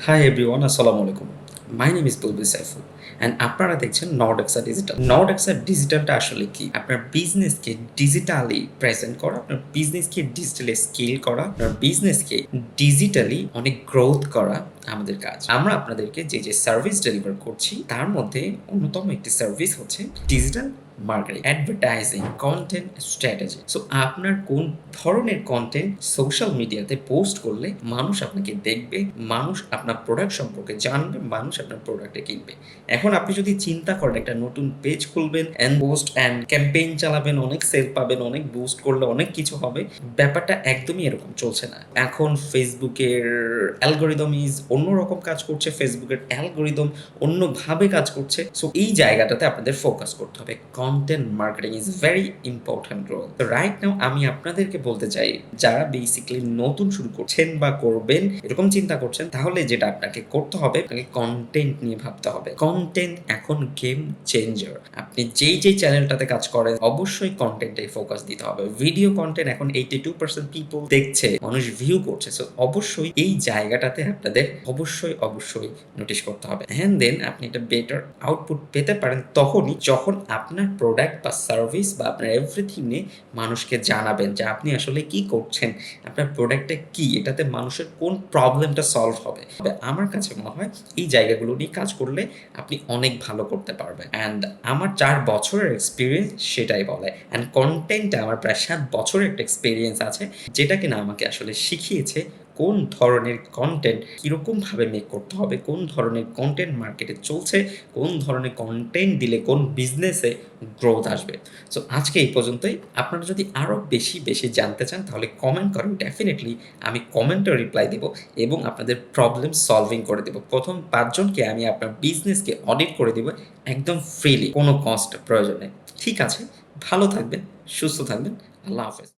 Hi everyone, আসসালামু আলাইকুম। My name is Bulbul Saiful and আপনারা দেখছেন নর্ডেক্সা ডিজিটাল। নর্ডেক্সা ডিজিটালটা আসলে কি? আপনার বিজনেসকে ডিজিটালি প্রেজেন্ট করা, আপনার বিজনেসকে ডিজিটালি স্কেল করা, আপনার বিজনেসকে ডিজিটালি অনেক গ্রোথ করা আমাদের কাজ। আমরা আপনাদেরকে যে সার্ভিস ডেলিভার করছি তার মধ্যে অন্যতম একটি সার্ভিস হচ্ছে digital marketing, advertising, content strategy. So আপনার কোন ধরনের কনটেন্ট সোশ্যাল মিডিয়াতে পোস্ট করলে মানুষ আপনাকে দেখবে, মানুষ আপনার প্রোডাক্ট সম্পর্কে জানবে, মানুষ আপনার প্রোডাক্টে কিনবে। এখন আপনি যদি চিন্তা করেন একটা নতুন পেজ খুলবেন অ্যান্ড পোস্ট অ্যান্ড ক্যাম্পেইন চালাবেন, অনেক সেল পাবেন, অনেক বুস্ট করলে অনেক কিছু হবে, ব্যাপারটা একদমই এরকম চলছে না। এখন ফেসবুকের অ্যালগরিদম অন্যরকম কাজ করছে, ফেসবুকের অ্যালগরিদম অন্যভাবে কাজ করছে। সো এই জায়গাটাতে আপনাদের ফোকাস করতে হবে। Content marketing is very important role. তো রাইট নাও আমি আপনাদেরকে বলতে চাই, যারা বেসিক্যালি নতুন শুরু করছেন বা করবেন এরকম চিন্তা করছেন, তাহলে যেটা আপনাকে করতে হবে, আপনাকে কন্টেন্ট নিয়ে ভাবতে হবে। কন্টেন্ট এখন গেম চেঞ্জার। আপনি যেই চ্যানেলটাতে কাজ করেন অবশ্যই কন্টেন্টে ফোকাস দিতে হবে। ভিডিও কন্টেন্ট এখন 82% পিপল দেখছে, মানুষ ভিউ করছে। সো অবশ্যই এই জায়গাটাতে আপনাদের অবশ্যই নোটিস করতে হবে। অ্যান্ড দেন আপনি একটা বেটার আউটপুট পেতে পারেন তখনই যখন আপনার প্রোডাক্ট বা সার্ভিস বা আপনার এভরিথিং নিয়ে মানুষকে জানাবেন যে আপনি আসলে কি করছেন, আপনার প্রোডাক্টটা কি, এটাতে মানুষের কোন প্রবলেমটা সলভ হবে। তবে আমার কাছে মনে হয় এই জায়গাগুলো নিয়ে কাজ করলে আপনি অনেক ভালো করতে পারবেন। অ্যান্ড আমার ৪ বছরের এক্সপিরিয়েন্স সেটাই বলে। অ্যান্ড কনটেন্টে আমার প্রায় ৭ বছরের একটা এক্সপিরিয়েন্স আছে, যেটা কিনা আমাকে আসলে শিখিয়েছে কোন ধরনের কনটেন্ট কিরকমভাবে মেক করতে হবে, কোন ধরনের কনটেন্ট মার্কেটে চলছে, কোন ধরনের কনটেন্ট দিলে কোন বিজনেসে গ্রোথ আসবে। সো আজকে এই পর্যন্তই। আপনারা যদি আরও বেশি জানতে চান তাহলে কমেন্ট করেন। ডেফিনিটলি আমি কমেন্টেও রিপ্লাই দেব এবং আপনাদের প্রবলেম সলভিং করে দেব। প্রথম ৫ জনকে আমি আপনার বিজনেসকে অডিট করে দেব একদম ফ্রিলি, কোনো কস্ট প্রয়োজন নেই। ঠিক আছে? ভালো থাকবেন, সুস্থ থাকবেন। আল্লাহ হাফেজ।